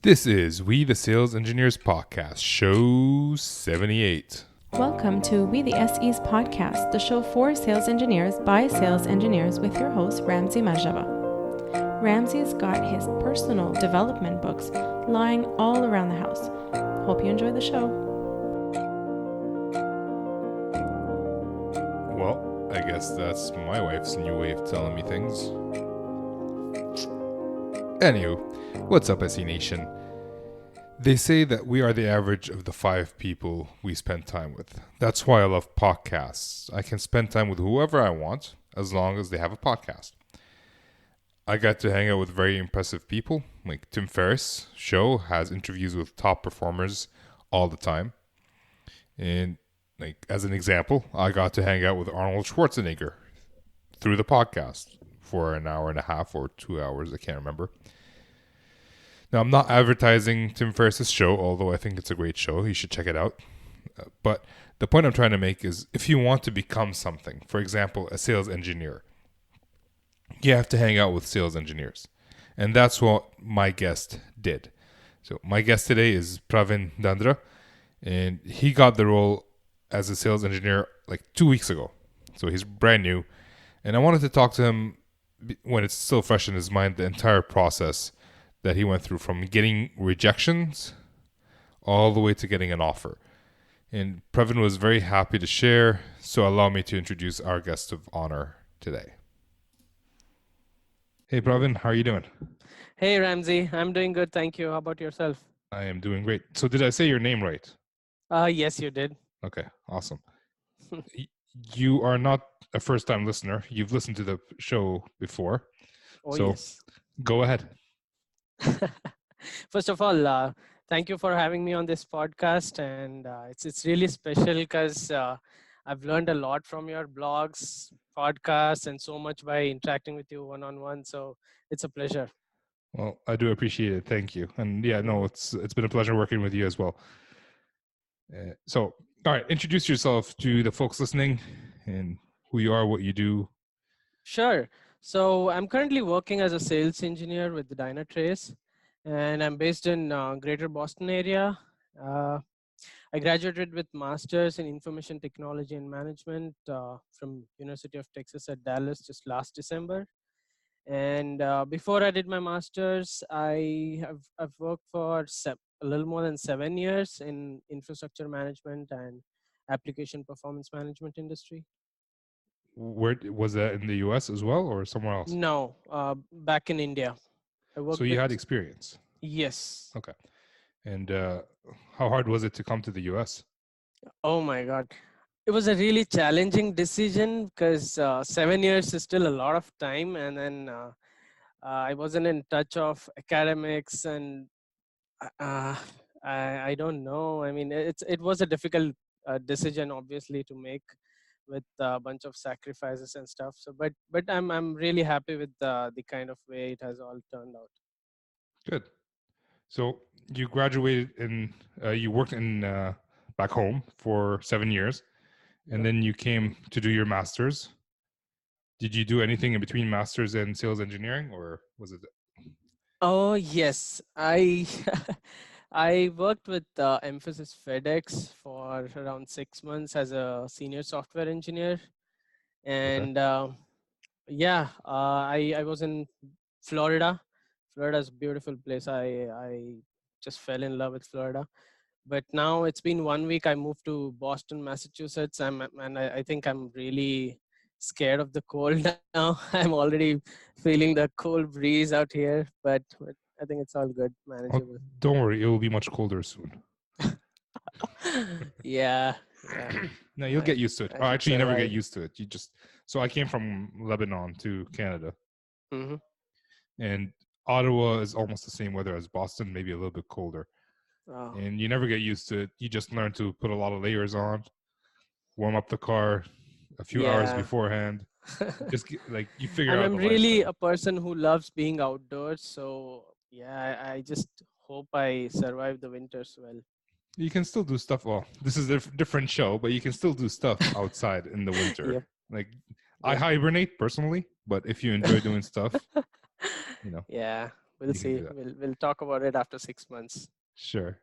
This is We the Sales Engineers Podcast, show 78. Welcome to We the SEs podcast, the show for sales engineers by sales engineers with your host, Ramsey Majava. Ramsey's got his personal development books lying all around the house. Hope you enjoy the show. Well, I guess that's my wife's new way of telling me things. Anywho, what's up, SE Nation? They say that we are the average of the 5 people we spend time with. That's why I love podcasts. I can spend time with whoever I want, as long as they have a podcast. I got to hang out with very impressive people, like Tim Ferriss' show has interviews with top performers all the time. And like as an example, I got to hang out with Arnold Schwarzenegger through the podcast for an hour and a half or 2 hours, I can't remember. Now, I'm not advertising Tim Ferriss' show, although I think it's a great show. You should check it out. But the point I'm trying to make is if you want to become something, for example, a sales engineer, you have to hang out with sales engineers. And that's what my guest did. So my guest today is Pravin Dandra, and he got the role as a sales engineer like 2 weeks ago. So he's brand new. And I wanted to talk to him when it's still fresh in his mind, the entire process that he went through from getting rejections all the way to getting an offer. And Pravin was very happy to share, so allow me to introduce our guest of honor today. Hey Pravin, how are you doing? Hey Ramsey, I'm doing good, thank you. How about yourself? I am doing great. So did I say your name right? Yes, you did. Okay, awesome. You are not a first-time listener. You've listened to the show before. Oh, so yes. Go ahead. First of all, thank you for having me on this podcast, and it's really special because I've learned a lot from your blogs, podcasts, and so much by interacting with you one-on-one. So it's a pleasure. Well, I do appreciate it. Thank you. And yeah, no, it's been a pleasure working with you as well. So, all right, introduce yourself to the folks listening and who you are, what you do. Sure. So I'm currently working as a sales engineer with the Dynatrace, and I'm based in Greater Boston area. I graduated with Masters in Information Technology and Management from University of Texas at Dallas just last December. And before I did my Masters, I've worked for a little more than 7 years in infrastructure management and application performance management industry. Where was that, in the US as well or somewhere else? No, back in India. I worked So you had experience? Yes. Okay. And how hard was it to come to the US? Oh my God. It was a really challenging decision because 7 years is still a lot of time. And then I wasn't in touch of academics and I don't know. I mean, it was a difficult decision, obviously, to make with a bunch of sacrifices and stuff. So, but I'm really happy with the kind of way it has all turned out. Good. So you graduated and you worked in back home for 7 years, and then you came to do your master's. Did you do anything in between master's and sales engineering, or was it? Oh yes, I I worked with Emphasis FedEx for around 6 months as a senior software engineer, and yeah, I was in Florida. Florida's a beautiful place. I just fell in love with Florida. But now it's been 1 week. I moved to Boston, Massachusetts. I think I'm really scared of the cold now. I'm already feeling the cold breeze out here, but I think it's all good, manageable. Don't worry, it will be much colder soon. Yeah. No, you'll get used to it. I Actually, you never get survive. used to it. So I came from Lebanon to Canada, Mm-hmm. and Ottawa is almost the same weather as Boston, maybe a little bit colder. Oh. And you never get used to it. You just learn to put a lot of layers on, warm up the car a few hours beforehand. Just like you figure out. I'm really a person who loves being outdoors. So yeah, I just hope I survive the winters well. You can still do stuff. Well, this is a different show, but you can still do stuff outside in the winter. Yep. Like I hibernate personally, but if you enjoy doing stuff, Yeah. we'll You can see. do that. We'll talk about it after 6 months. Sure.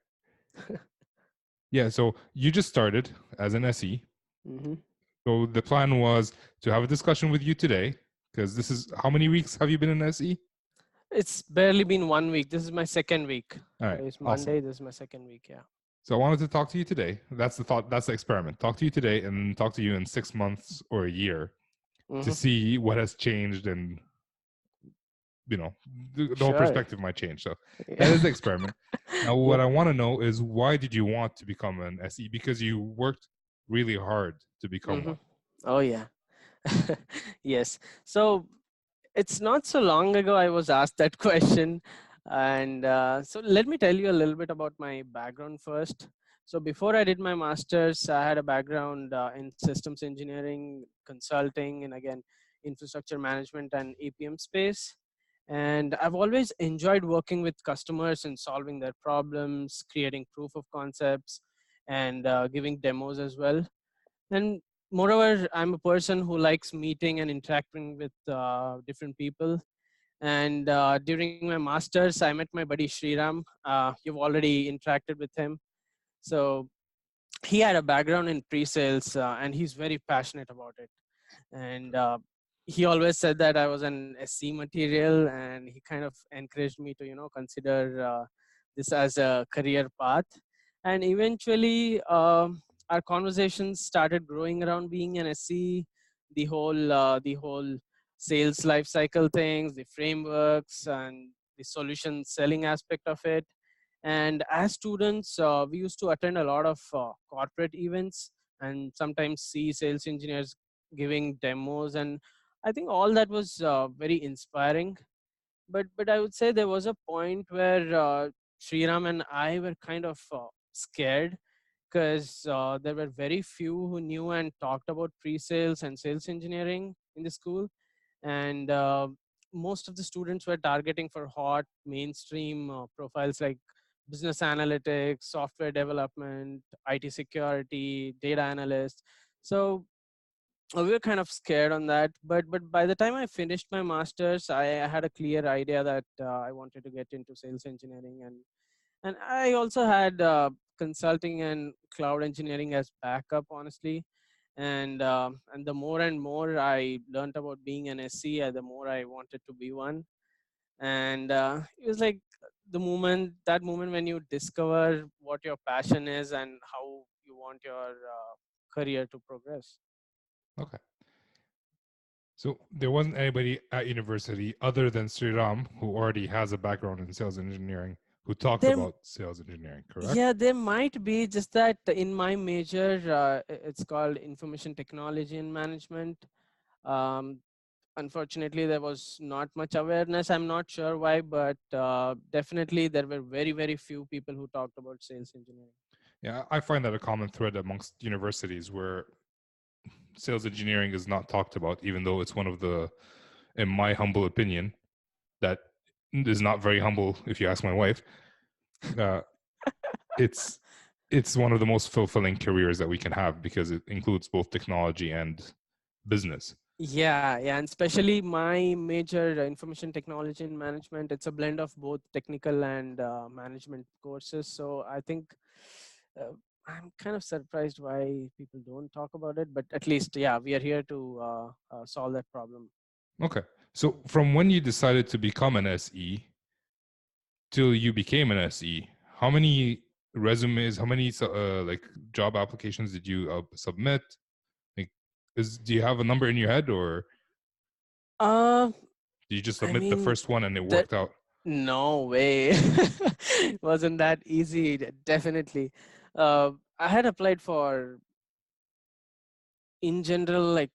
Yeah. So you just started as an SE. Hmm. So the plan was to have a discussion with you today, because this is how many weeks have you been in SE? It's barely been 1 week. This is my second week. All right. Today's Awesome. Monday. This is my second week. Yeah. So I wanted to talk to you today. That's the thought. That's the experiment. Talk to you today and talk to you in 6 months or a year to Hmm. see what has changed, and you know the whole Sure. perspective might change. So that Yeah. is the experiment. Now, what Yep. I want to know is, why did you want to become an SE? Because you worked really hard to become Hmm. one. Oh yeah. Yes. So it's not so long ago I was asked that question. And so let me tell you a little bit about my background first. So before I did my master's, I had a background in systems engineering, consulting, and again, infrastructure management and APM space. And I've always enjoyed working with customers and solving their problems, creating proof of concepts, and giving demos as well. And moreover, I'm a person who likes meeting and interacting with different people. And during my masters, I met my buddy Sriram. You've already interacted with him. So he had a background in pre-sales, and he's very passionate about it. And he always said that I was an SC material, and he kind of encouraged me to consider this as a career path. And eventually, our conversations started growing around being an SC, the whole sales life cycle things, the frameworks, and the solution selling aspect of it. And as students, we used to attend a lot of corporate events and sometimes see sales engineers giving demos. And I think all that was very inspiring. But I would say there was a point where Sriram and I were kind of scared, because there were very few who knew and talked about pre-sales and sales engineering in the school. And most of the students were targeting for hot mainstream profiles like business analytics, software development, IT security, data analyst. So we were kind of scared on that. But by the time I finished my masters, I had a clear idea that I wanted to get into sales engineering. And I also had consulting and cloud engineering as backup, honestly. And the more and more I learned about being an SC, the more I wanted to be one. And it was like that moment when you discover what your passion is and how you want your career to progress. Okay. So there wasn't anybody at university other than Sriram, who already has a background in sales engineering, who talked There about sales engineering, correct? Yeah, there might be, just that in my major, it's called information technology and management. Um, Unfortunately, there was not much awareness. I'm not sure why, but definitely there were very, very few people who talked about sales engineering. Yeah, I find that a common thread amongst universities, where sales engineering is not talked about, even though it's one of the, in my humble opinion, that is not very humble if you ask my wife. Uh, it's it's one of the most fulfilling careers that we can have, because it includes both technology and business. Yeah, and especially my major, information technology and management, it's a blend of both technical and management courses. So I think uh, I'm kind of surprised why people don't talk about it. But at least, yeah, we are here to solve that problem. Okay. So from when you decided to become an SE till you became an SE, how many resumes, how many like job applications did you submit? Like, do you have a number in your head, or Uh, did you just I submit the mean, first one and it that worked out? no way. Wasn't that easy? Definitely. I had applied for, in general, like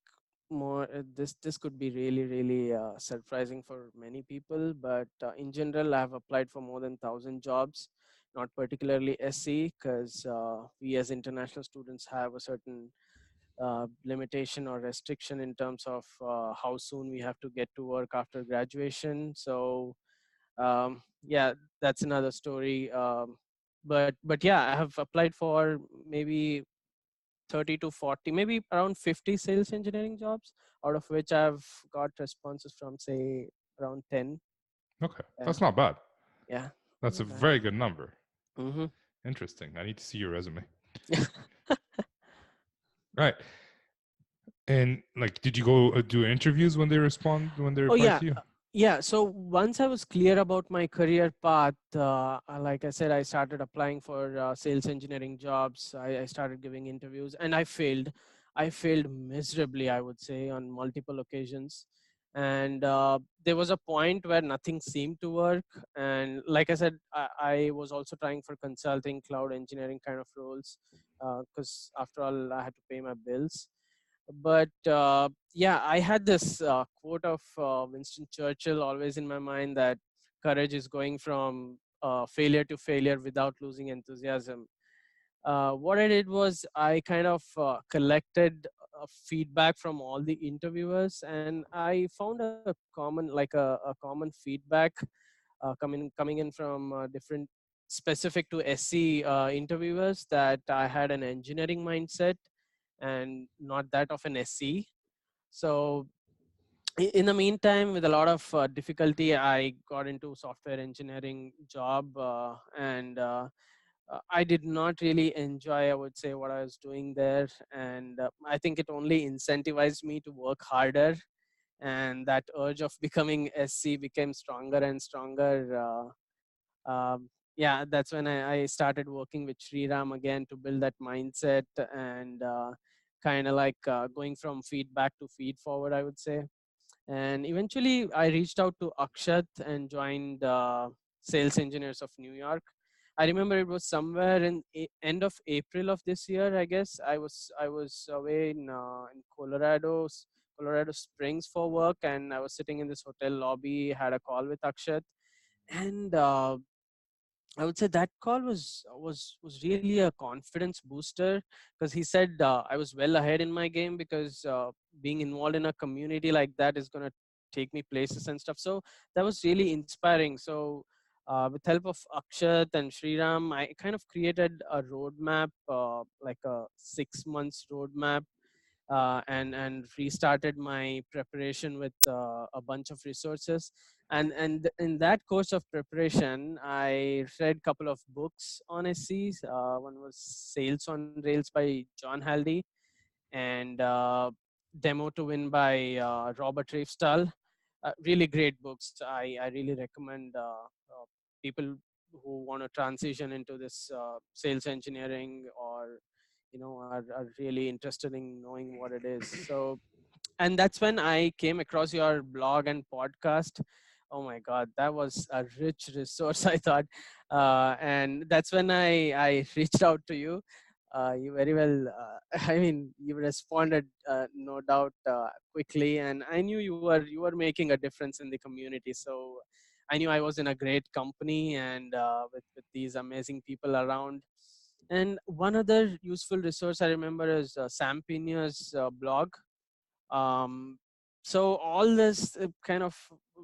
more this could be really really surprising for many people, but in general I have applied for more than 1,000 jobs, not particularly SC, because we as international students have a certain limitation or restriction in terms of how soon we have to get to work after graduation. So yeah, that's another story. But yeah, I have applied for maybe 30 to 40, maybe around 50 sales engineering jobs, out of which I've got responses from, say, around 10. Okay, Yeah, that's not bad. yeah, That's a not bad. very good number. Mm-hmm. Interesting. I need to see your resume. Right. And like, did you go do interviews when they Oh reply yeah, to you? yeah. So once I was clear about my career path, like I said, I started applying for sales engineering jobs. I started giving interviews, and I failed. I failed miserably, I would say, on multiple occasions. And there was a point where nothing seemed to work. And like I said, I was also trying for consulting, cloud engineering kind of roles, because after all, I had to pay my bills. But yeah, I had this quote of Winston Churchill always in my mind, that courage is going from failure to failure without losing enthusiasm. What I did was I kind of collected feedback from all the interviewers, and I found a common, a common feedback coming in from different specific to SC interviewers, that I had an engineering mindset and not that of an SC. So in the meantime, with a lot of difficulty, I got into software engineering job, and I did not really enjoy, I would say, what I was doing there. And I think it only incentivized me to work harder. And that urge of becoming SC became stronger and stronger. Yeah, that's when I started working with Sriram again to build that mindset, and kind of going from feedback to feed forward, I would say. And eventually I reached out to Akshat and joined Sales Engineers of New York. I remember it was somewhere in end of April of this year, I guess. I was away in Colorado Springs for work, and I was sitting in this hotel lobby, had a call with Akshat. And I would say that call was really a confidence booster, because he said I was well ahead in my game, because being involved in a community like that is going to take me places and stuff. So that was really inspiring. So with help of Akshat and Sriram, I kind of created a roadmap, like a 6 months roadmap, and restarted my preparation with a bunch of resources. And in that course of preparation, I read a couple of books on SCs. One was Sales on Rails by John Haldy, and Demo to Win by Robert Reifstahl. Really great books. I really recommend people who want to transition into this sales engineering, or are really interested in knowing what it is. So, and that's when I came across your blog and podcast. Oh my god, that was a rich resource, I thought. And that's when I reached out to you. You very well, I mean, you responded, no doubt, quickly, and I knew you were making a difference in the community. So I knew I was in a great company, and with these amazing people around. And one other useful resource I remember is Sam Pina's blog. Um, so all this kind of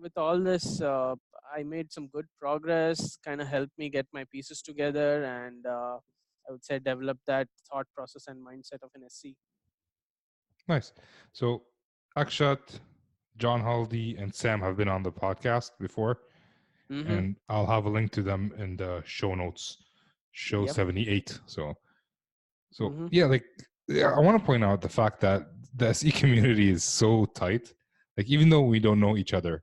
with all this I made some good progress, kind of helped me get my pieces together, and I would say develop that thought process and mindset of an SC. Nice. So Akshat, John Haldy, and Sam have been on the podcast before, Mm-hmm. and I'll have a link to them in the show notes, show Yep. 78. So Mm-hmm. yeah, like, yeah, I want to point out the fact that the SE community is so tight. Like, even though we don't know each other,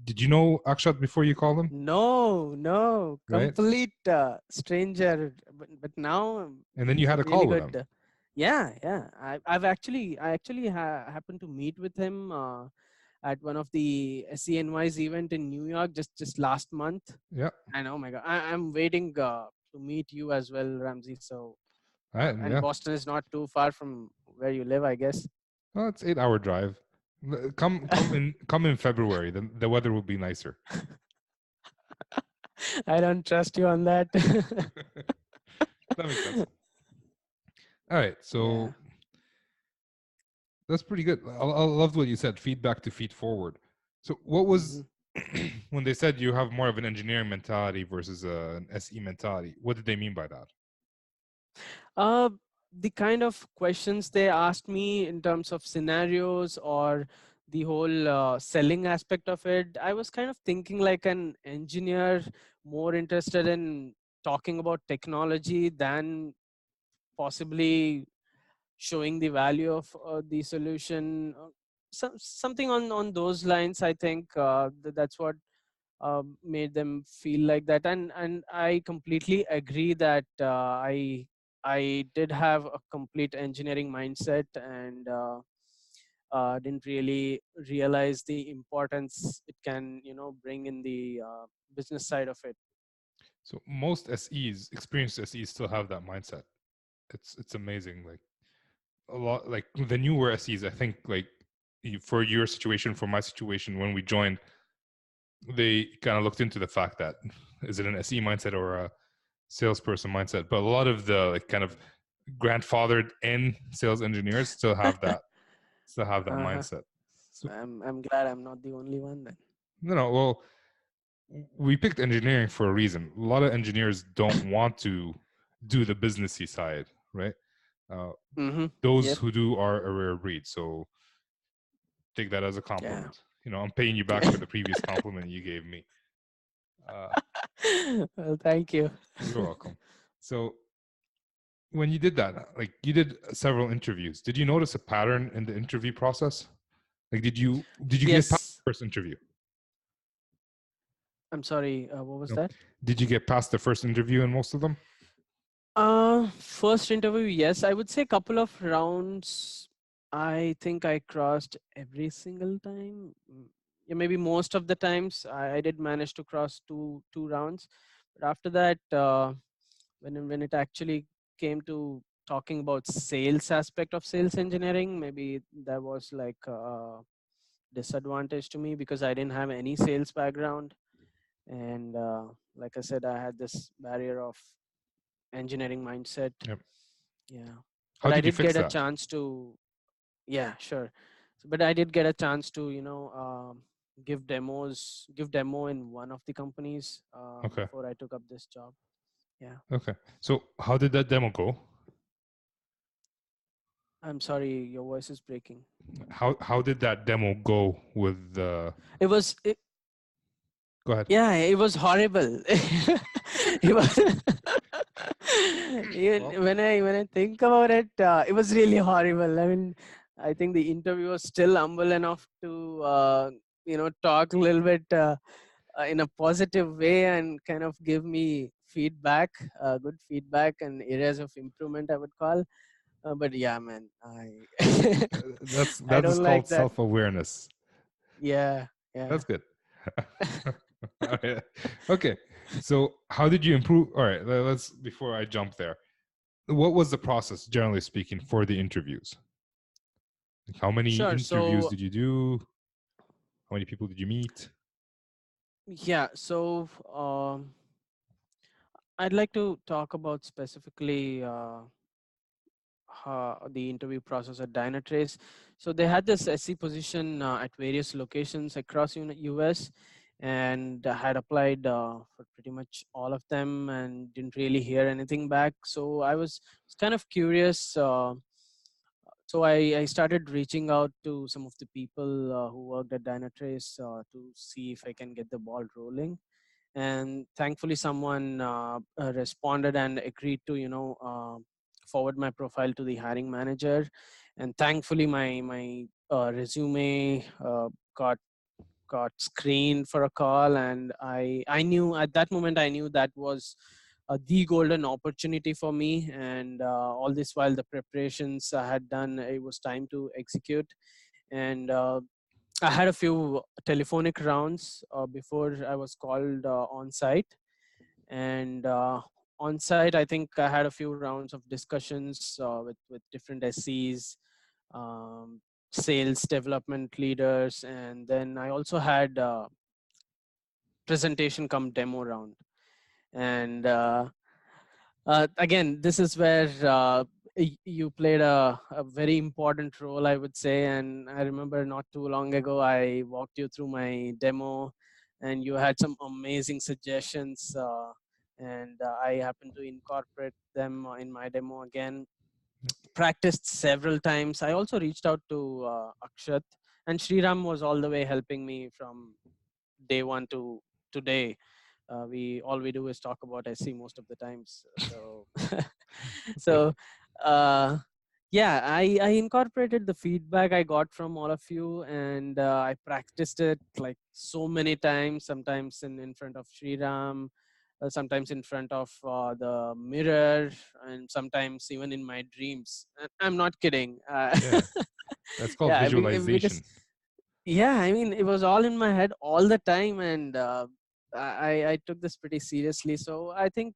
did you know Akshat before you called him? No, no, Right? complete stranger. But now And then you he's had a a really call with good. him. Yeah, yeah. I actually happened to meet with him at one of the CNY's event in New York just last month. Yeah. And oh my god, I'm waiting to meet you as well, Ramsey. So Right. and Yeah. Boston is not too far from where you live, I guess. Well, it's 8 hour drive. Come in February. Then the weather will be nicer. I don't trust you on that. That makes sense. All right. Yeah. So that's pretty good. I loved what you said. Feedback to feed forward. So what Hmm. was when they said you have more of an engineering mentality versus an SE mentality? What did they mean by that? Uh, the kind of questions they asked me in terms of scenarios, or the whole selling aspect of it, I was kind of thinking like an engineer, more interested in talking about technology than possibly showing the value of the solution. Something on those lines. I think that's what made them feel like that, and I completely agree that I did have a complete engineering mindset, and didn't really realize the importance it can bring in the business side of it. So most SEs, experienced SEs, still have that mindset. It's amazing. Like a lot, like the newer SEs, I think, like for your situation, for my situation, when we joined, they kind of looked into the fact that is it an SE mindset or a salesperson mindset. But a lot of the like kind of grandfathered in sales engineers still have that Uh-huh. mindset. So So I'm glad I'm not the only one then. no, well, we picked engineering for a reason. A lot of engineers don't want to do the businessy side, right? Uh, Mm-hmm. those Yep. who do are a rare breed. So take that as a Yeah. compliment. I'm paying you back for the previous compliment you gave me. Uh, Well, thank you. you're welcome. So when you did that, like you did several interviews, did you notice a pattern in the interview process? Like, did you get past Yes. the first interview? I'm sorry. What was No. that? Did you get past the first interview in most of them? First interview, yes. I would say couple of rounds. I think I crossed every single time. Yeah, maybe most of the times I did manage to cross two rounds. But after that, when it actually came to talking about sales aspect of sales engineering, maybe that was like a disadvantage to me because I didn't have any sales background, and like I said, I had this barrier of engineering mindset. Yep. Yeah, How but I did you did fix get a that? chance to. Yeah, sure. But I did get a chance to give demo in one of the companies Okay. before I took up this job. Yeah. Okay. So how did that demo go? I'm sorry, your voice is breaking. How did that demo go with the? It was it, Go ahead. Yeah, it was horrible. It was Well, when I think about it, it was really horrible. I mean, I think the interview was still humble enough to talk a little bit in a positive way and kind of give me feedback, good feedback and areas of improvement, I would call. But yeah, man, I that's I that is don't like called that. self-awareness. Yeah, yeah. That's good. All right. Okay. So how did you improve? All right. Let's before I jump there. What was the process, generally speaking, for the interviews? Like how many Sure. interviews So did you do? How many people did you meet? yeah, so I'd like to talk about specifically the interview process at Dynatrace. So they had this SC position at various locations across US, and I had applied for pretty much all of them and didn't really hear anything back. So I was kind of curious. So I started reaching out to some of the people who worked at Dynatrace to see if I can get the ball rolling, and thankfully someone responded and agreed to forward my profile to the hiring manager, and thankfully my resume got screened for a call, and I knew at that moment, I knew that was the golden opportunity for me, and all this while the preparations I had done, it was time to execute. And I had a few telephonic rounds before I was called on site. And on site, I think I had a few rounds of discussions with different SCs, um, sales development leaders, and then I also had presentation come demo round. And again, this is where you played a very important role, I would say. And I remember not too long ago, I walked you through my demo, and you had some amazing suggestions. And I happened to incorporate them in my demo again. Practiced several times. I also reached out to Akshat and Sriram was all the way helping me from day one to today. We all we do is talk about SC most of the times. So, so Perfect. uh, yeah, I incorporated the feedback I got from all of you, and I practiced it like so many times. Sometimes in front of Sriram, sometimes in front of the mirror, and sometimes even in my dreams. I'm not kidding. Yeah, that's called Yeah, because visualization. yeah, I mean, it was all in my head all the time, and I took this pretty seriously. So I think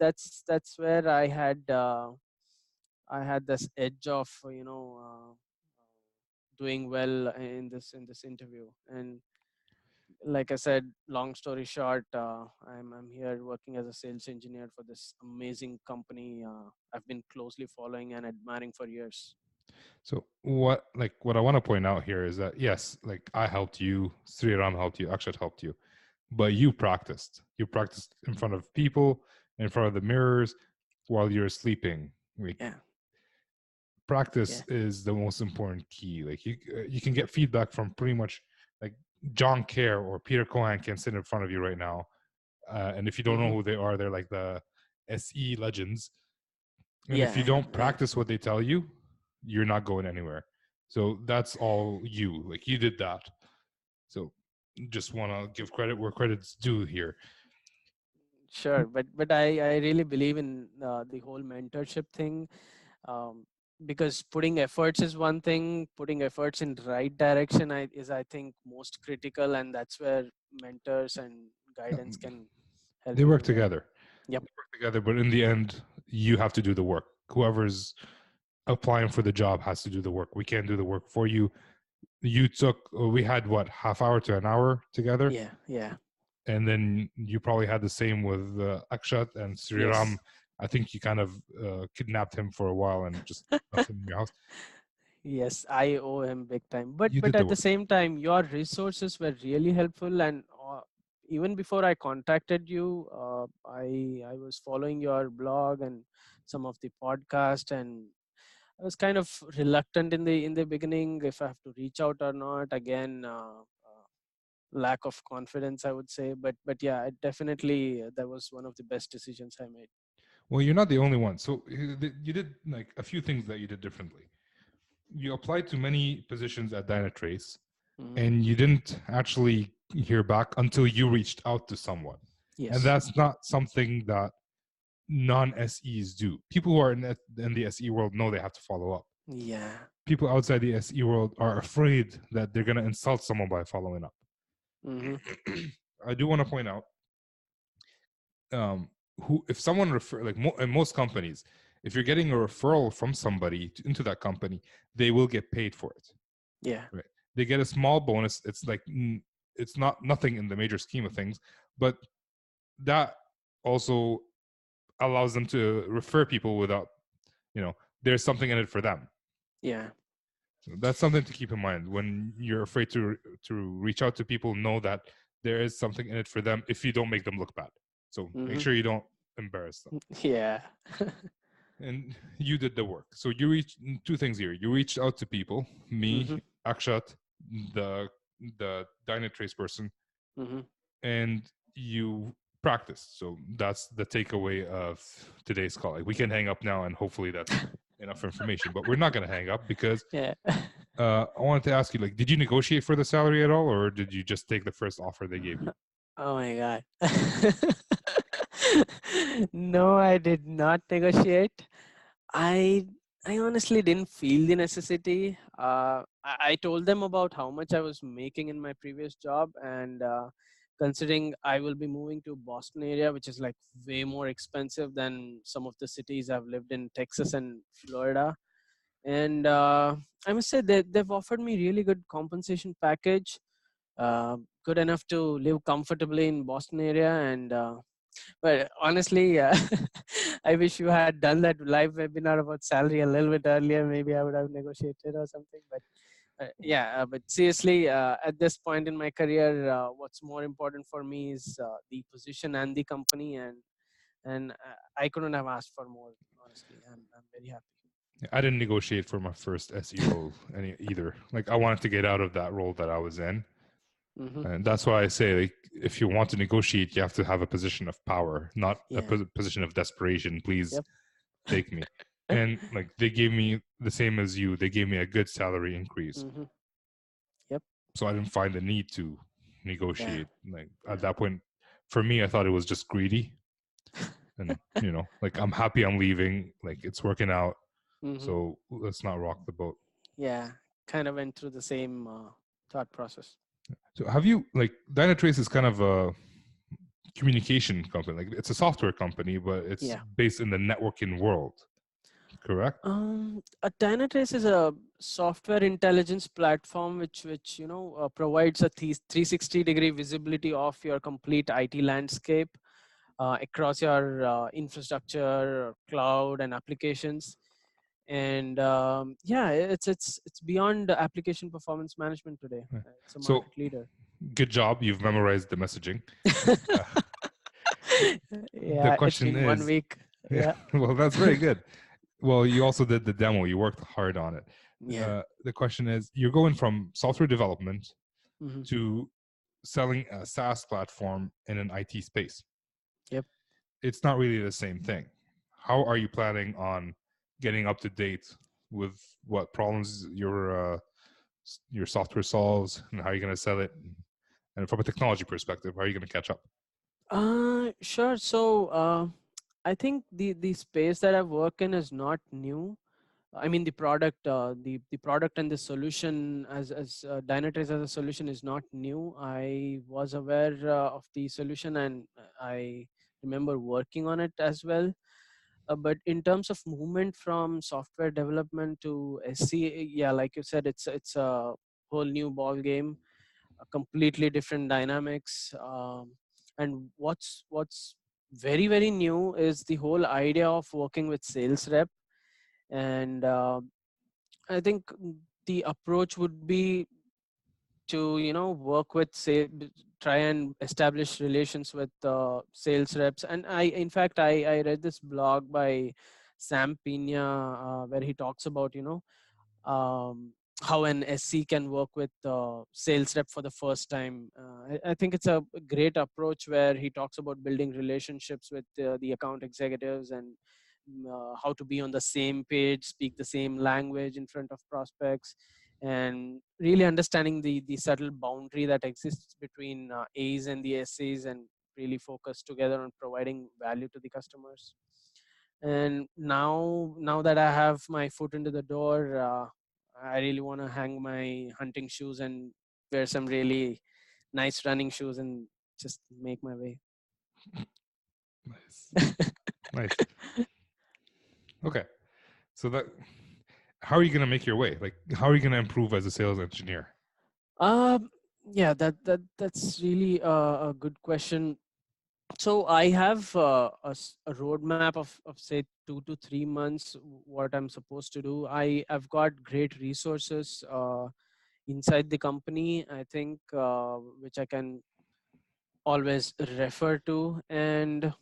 that's where I had this edge of doing well in this interview. And like I said, long story short, I'm here working as a sales engineer for this amazing company. I've been closely following and admiring for years. So what I want to point out here is that yes, like I helped you, Sri Ram helped you, Akshat helped you, but you practiced. You practiced in front of people, in front of the mirrors, while you're sleeping. Like Yeah, practice yeah, is the most important key. Like you can get feedback from pretty much like John Kerr or Peter Cohan can sit in front of you right now, and if you don't know hmm, who they are, they're like the SE legends. And if you yeah, don't yeah. practice what they tell you, you're not going anywhere. So that's all you. Like you did that. So just want to give credit where credit's due here. Sure, but I really believe in the whole mentorship thing, um, because putting efforts is one thing, putting efforts in right direction is I think most critical, and that's where mentors and guidance can help They work you there. together. Yep. They work together, but in the end, you have to do the work. Whoever's applying for the job has to do the work. We can't do the work for you. We had what, half hour to an hour together? Yeah. Yeah. And then you probably had the same with Akshat and Sriram. Yes. I think you kind of kidnapped him for a while and just left him in your house. Yes, I owe him big time. But You but did the at the work. same time, your resources were really helpful, and even before I contacted you, I was following your blog and some of the podcast, and I was kind of reluctant in the beginning if I have to reach out or not. Again, lack of confidence, I would say. But yeah, definitely that was one of the best decisions I made. Well, you're not the only one. So you did like a few things that you did differently. You applied to many positions at Dynatrace, Hmm. and you didn't actually hear back until you reached out to someone. And Yes. that's not something that non SEs do. People who are in the SE world know they have to follow up. Yeah. People outside the SE world are afraid that they're going to insult someone by following up. Hmm. I do want to point out, um, who if someone in most companies, if you're getting a referral from somebody into that company, they will get paid for it. Yeah. Right? They get a small bonus. It's like it's not nothing in the major scheme of things, but that also allows them to refer people without, there's something in it for them. Yeah. So that's something to keep in mind when you're afraid to reach out to people. Know that there is something in it for them if you don't make them look bad. So make Hmm. sure you don't embarrass them. Yeah. And you did the work. So you reached two things here. You reached out to people, Hmm. me, Akshat, the the Dynatrace person, Hmm. and you practice. So that's the takeaway of today's call. Like we can hang up now, and hopefully that's enough information. But we're not going to hang up because Yeah. I wanted to ask you, like, did you negotiate for the salary at all, or did you just take the first offer they gave you? Oh my God. No, I did not negotiate. I I honestly didn't feel the necessity. I told them about how much I was making in my previous job, and considering I will be moving to Boston area, which is like way more expensive than some of the cities I've lived in, Texas and Florida. And I must say that they've offered me really good compensation package, good enough to live comfortably in Boston area. And but honestly, I wish you had done that live webinar about salary a little bit earlier. Maybe I would have negotiated or something. But yeah, but seriously, at this point in my career, what's more important for me is the position and the company, and I couldn't have asked for more. Honestly, I'm very happy. I didn't negotiate for my first SE role either. Like I wanted to get out of that role that I was in. Mm-hmm. And that's why I say, like, if you want to negotiate, you have to have a position of power, not a Yeah. position of desperation. Please Yep. take me. And like they gave me the same as you. They gave me a good salary increase, Mm-hmm. Yep. so I didn't find the need to Yeah. negotiate. Like at Yeah. that point, for me, I thought it was just greedy. And like I'm happy I'm leaving. Like it's working out. Mm-hmm. So let's not rock the boat. Yeah. Kind of went through the same thought process. So have you like Dynatrace is kind of a communication company. Like it's a software company, but it's Yeah. based in the networking world, correct? A Dynatrace is a software intelligence platform which provides a 360-degree visibility of your complete IT landscape across your infrastructure, cloud, and applications. And yeah, it's beyond application performance management today. Yeah. It's a So market leader. good job, you've memorized the messaging. Uh, the Yeah, it's question been one is, week. yeah, Yeah. well, that's very good. Well, you also did the demo. You worked hard on it. Yeah. The question is, you're going from software development Hmm. to selling a SaaS platform in an IT space. Yep. It's not really the same thing. How are you planning on getting up to date with what problems your software solves, and how are you going to sell it? And from a technology perspective, how are you going to catch up? Sure. So I think the space that I work in is not new. I mean, the product and the solution as Dynatrace as a solution is not new. I was aware of the solution, and I remember working on it as well. But in terms of movement from software development to SC, yeah, like you said, it's a whole new ball game, a completely different dynamics. And what's very new is the whole idea of working with sales rep. And I think the approach would be to work with say try and establish relations with sales reps. And I read this blog by Sam Pina where he talks about um, how an SC can work with sales rep for the first time. I think it's a great approach where he talks about building relationships with the account executives, and how to be on the same page, speak the same language in front of prospects, and really understanding the subtle boundary that exists between A's and the SCs, and really focus together on providing value to the customers. And now that I have my foot into the door, I really want to hang my hunting shoes and wear some really nice running shoes and just make my way. Nice, nice. Okay, so that how are you going to make your way? Like, how are you going to improve as a sales engineer? um yeah, that's really a good question. So I have a roadmap of say 2 to 3 months what I'm supposed to do. I've got great resources inside the company, I think, which I can always refer to. And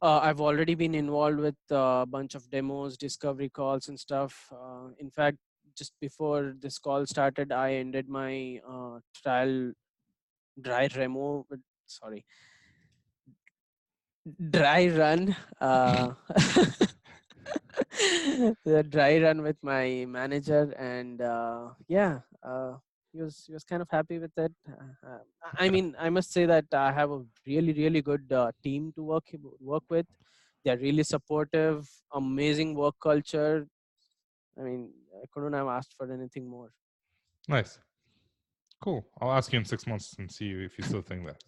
I've already been involved with a bunch of demos, discovery calls, and stuff. In fact, just before this call started, I ended my trial dry remo. Sorry, dry run. The dry run with my manager, and yeah. He was kind of happy with it. I mean, I must say that I have a really good team to work with. They're really supportive, amazing work culture. I mean, I couldn't have asked for anything more. Nice, cool. I'll ask you in 6 months and see if you still think that.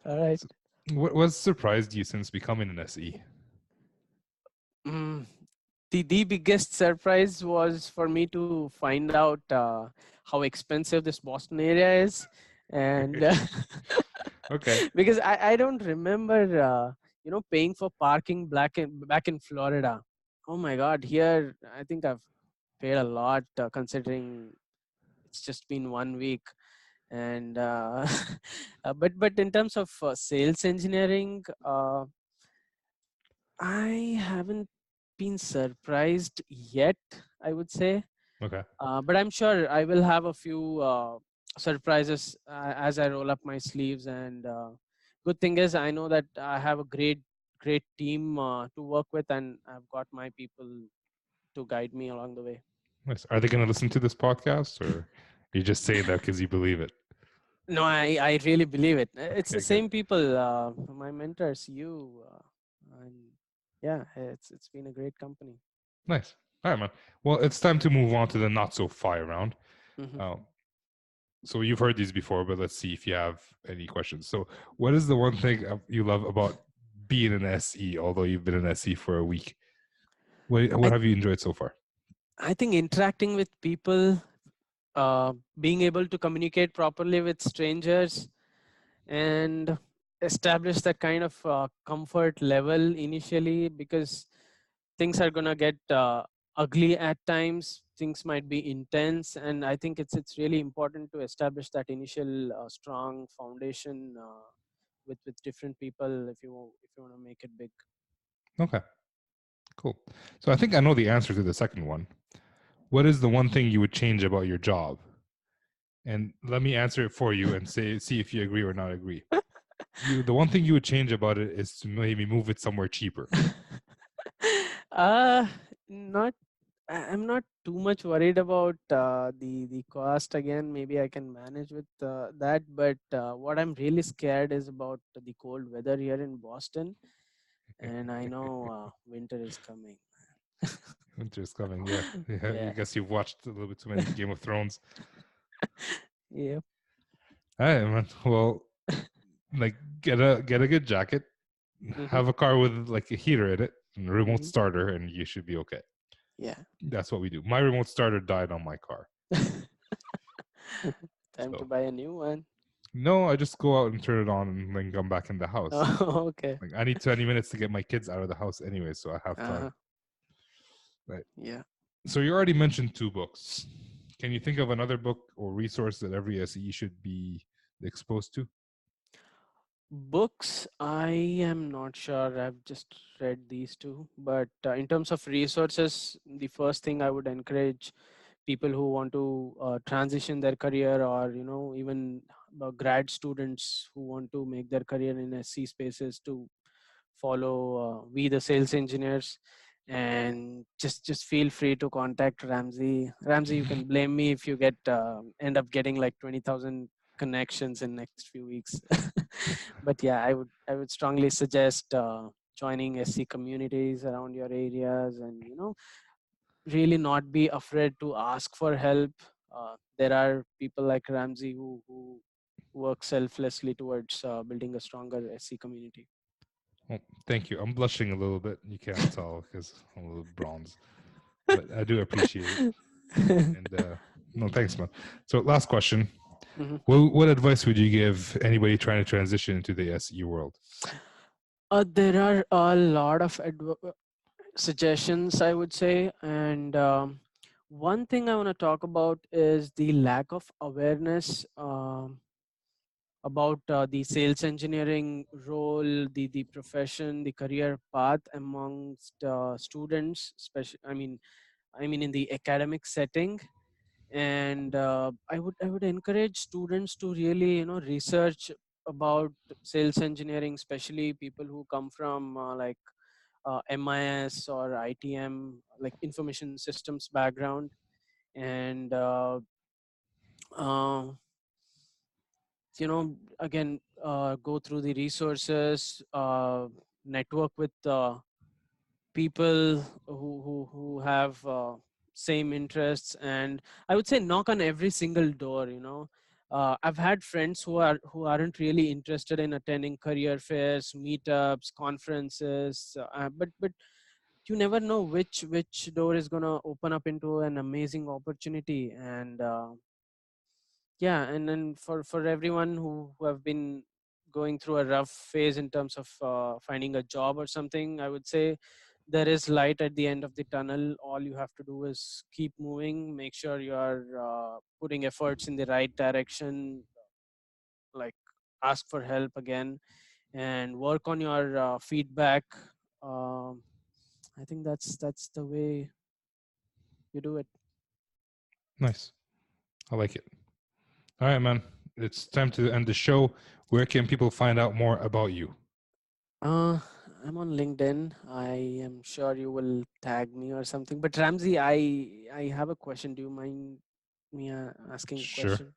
All right. So, what surprised you since becoming an SE? Mm, the biggest surprise was for me to find out how expensive this Boston area is, and Okay, because I don't remember paying for parking back in Florida. Oh my God, here I think I've paid a lot considering it's just been 1 week. And but in terms of sales engineering, I haven't been surprised yet, I would say. Okay. But I'm sure I will have a few surprises as I roll up my sleeves. And good thing is, I know that I have a great team to work with, and I've got my people to guide me along the way. Nice. Are they going to listen to this podcast, or you just say that because you believe it? No, I really believe it. It's the Okay, good. same people, my mentors, you, and yeah, it's been a great company. Nice. All right, man. Well, it's time to move on to the not so fire round. Hmm. Uh, so you've heard these before, but let's see if you have any questions. So, what is the one thing you love about being an SE? Although you've been an SE for a week, what I have you enjoyed so far? I think interacting with people, being able to communicate properly with strangers, and establish that kind of comfort level initially, because things are gonna get ugly at times. Things might be intense, and I think it's really important to establish that initial strong foundation with different people if you want to make it big. Okay, cool. So I think I know the answer to the second one. What is the one thing you would change about your job? And let me answer it for you and see if you agree or not agree. The one thing you would change about it is to maybe move it somewhere cheaper. uh not I'm not too much worried about the cost. Again, maybe I can manage with that. But what I'm really scared is about the cold weather here in Boston, and I know winter is coming. Winter's coming. Yeah, yeah. I Yeah, guess you've watched a little bit too many Game of Thrones. yeah. All right, man. Well, like get a good jacket, Hmm. have a car with like a heater in it and a remote Hmm. starter, and you should be okay. Yeah. That's what we do. My remote starter died on my car, Time to so buy a new one. no, I just go out and turn it on and then come back in the house. Oh, okay. Like I need 20 minutes to get my kids out of the house anyway, so I have time. Uh-huh. Right. Yeah. So you already mentioned two books. Can you think of another book or resource that every SE should be exposed to? Books, I am not sure. I've just read these two. But in terms of resources, the first thing I would encourage people who want to transition their career, or even grad students who want to make their career in SC spaces, to follow We the Sales Engineers. And just feel free to contact Ramsey. You can blame me if you end up getting like 20,000 connections in next few weeks. But yeah, I would strongly suggest joining SC communities around your areas, and really not be afraid to ask for help. There are people like Ramsey who work selflessly towards building a stronger SC community. Oh, thank you. I'm blushing a little bit. You can't tell because I'm a little bronze, but I do appreciate it. And no, thanks, man. So, last question: Mhm. what advice would you give anybody trying to transition into the SE world? There are a lot of suggestions, I would say. And one thing I want to talk about is the lack of awareness about the sales engineering role, the profession, the career path amongst students, especially, I mean in the academic setting. And I would encourage students to really research about sales engineering, especially people who come from like MIS or ITM, like information systems background. And uh, again, go through the resources, network with people who have same interests. And I would say knock on every single door. I've had friends who aren't really interested in attending career fairs, meetups, conferences, but you never know which door is going to open up into an amazing opportunity. And yeah, and then for everyone who have been going through a rough phase in terms of finding a job or something, I would say there is light at the end of the tunnel. All you have to do is keep moving, make sure you are putting efforts in the right direction, like ask for help again, and work on your feedback. Um, I think that's the way you do it. Nice. I like it. All right, man. It's time to end the show. Where can people find out more about you? Uh, I'm on LinkedIn. I am sure you will tag me or something. But Ramsey, I have a question. Do you mind me asking a Sure. question?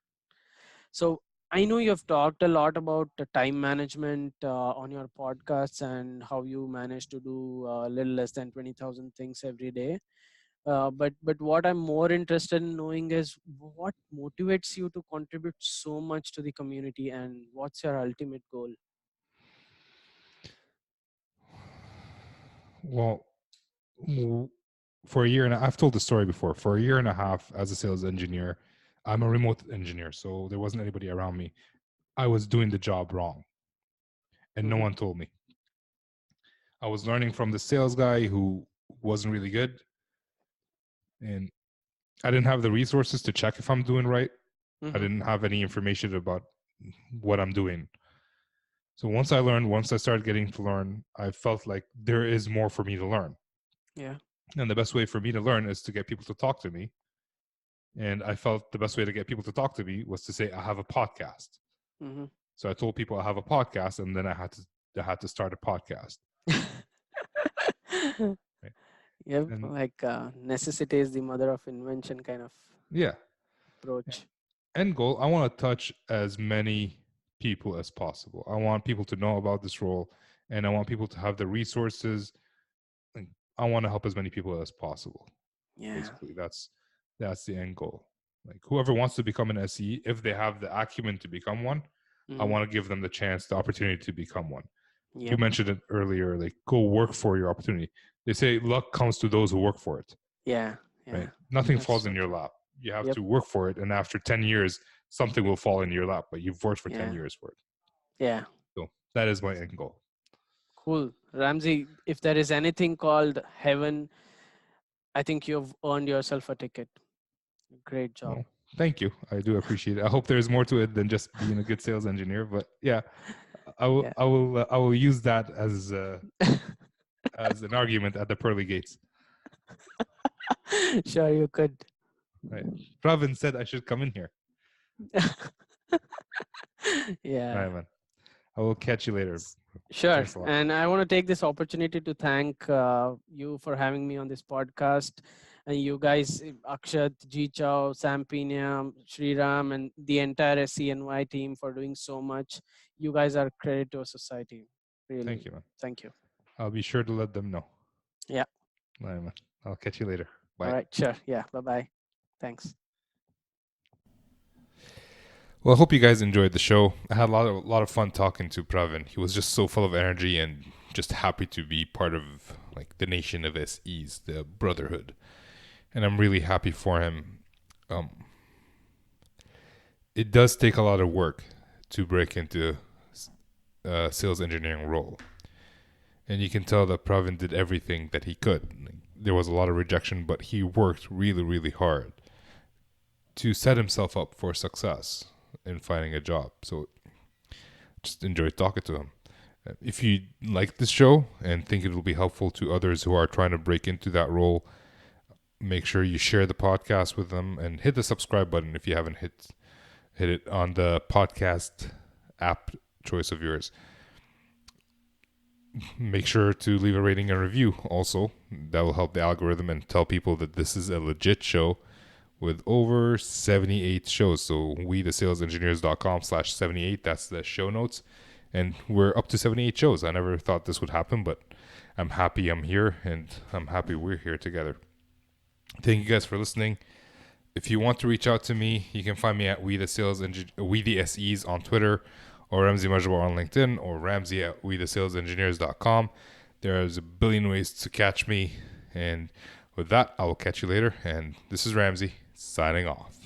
So I know you have talked a lot about the time management on your podcasts and how you manage to do a little less than 20,000 things every day. But what I'm more interested in knowing is what motivates you to contribute so much to the community, and what's your ultimate goal? Well, for a year and I've told the story before. For a year and a half as a sales engineer, I'm a remote engineer, so there wasn't anybody around me. I was doing the job wrong, and no Hmm. one told me. I was learning from the sales guy who wasn't really good, and I didn't have the resources to check if I'm doing right. I Hmm. didn't have any information about what I'm doing. So once I started getting to learn, I felt like there is more for me to learn. Yeah. And the best way for me to learn is to get people to talk to me. And I felt the best way to get people to talk to me was to say, I have a podcast. Hmm. So I told people I have a podcast, and then I had to start a podcast. Right? Yep, And like necessity is the mother of invention kind of yeah, approach. end goal, I want to touch as many people as possible. I want people to know about this role, and I want people to have the resources. And I want to help as many people as possible. Yeah. Basically, that's the end goal. Like whoever wants to become an SE, if they have the acumen to become one, I Hmm. want to give them the chance, the opportunity to become one. You Yep. mentioned it earlier, like go work for your opportunity. They say luck comes to those who work for it, Yeah. right? Yeah. Nothing That's falls in so your true. lap. You have Yep. to work for it, and after 10 years, something will fall in your lap, but you've worked for 10 Yeah. years for it. Yeah. So that is my end goal. Cool. Ramsey, if there is anything called heaven, I think you've earned yourself a ticket. Great job. Well, thank you. I do appreciate it. I hope there's more to it than just being a good sales engineer, but yeah, Yeah. I will use that as an argument at the pearly gates. Sure, you could. Right. Pravin said I should come in here. All Yeah. right, man. I will catch you later. Sure. Thanks a lot. And I want to take this opportunity to thank you for having me on this podcast. And you guys, Akshat, Ji Chao, Sam Pina, Sriram, and the entire SCNY team for doing so much. You guys are credit to our society. Thank Really. you, man. Thank you. I'll be sure to let them know. Yeah. All right, man. I'll catch you later. All Bye. right. Sure. Yeah. Bye bye. Thanks. Well, I hope you guys enjoyed the show. I had a lot of fun talking to Pravin. He was just so full of energy and just happy to be part of like the nation of SEs, the brotherhood. And I'm really happy for him. Um, it does take a lot of work to break into a sales engineering role. And you can tell that Pravin did everything that he could. There was a lot of rejection, but he worked really, really hard to set himself up for success in finding a job. So just enjoyed talking to him. If you like this show and think it will be helpful to others who are trying to break into that role, make sure you share the podcast with them and hit the subscribe button if you haven't hit it on the podcast app choice of yours. Make sure to leave a rating and review also. That will help the algorithm and tell people that this is a legit show with over 78 shows. So we.thesalesengineers.com/78, that's the show notes. And we're up to 78 shows. I never thought this would happen, but I'm happy I'm here, and I'm happy we're here together. Thank you guys for listening. If you want to reach out to me, you can find me at We the SEs on Twitter, or Ramsey Majabor on LinkedIn, or Ramsey at WeTheSalesEngineers.com. There's a billion ways to catch me. And with that, I will catch you later. And this is Ramsey signing off.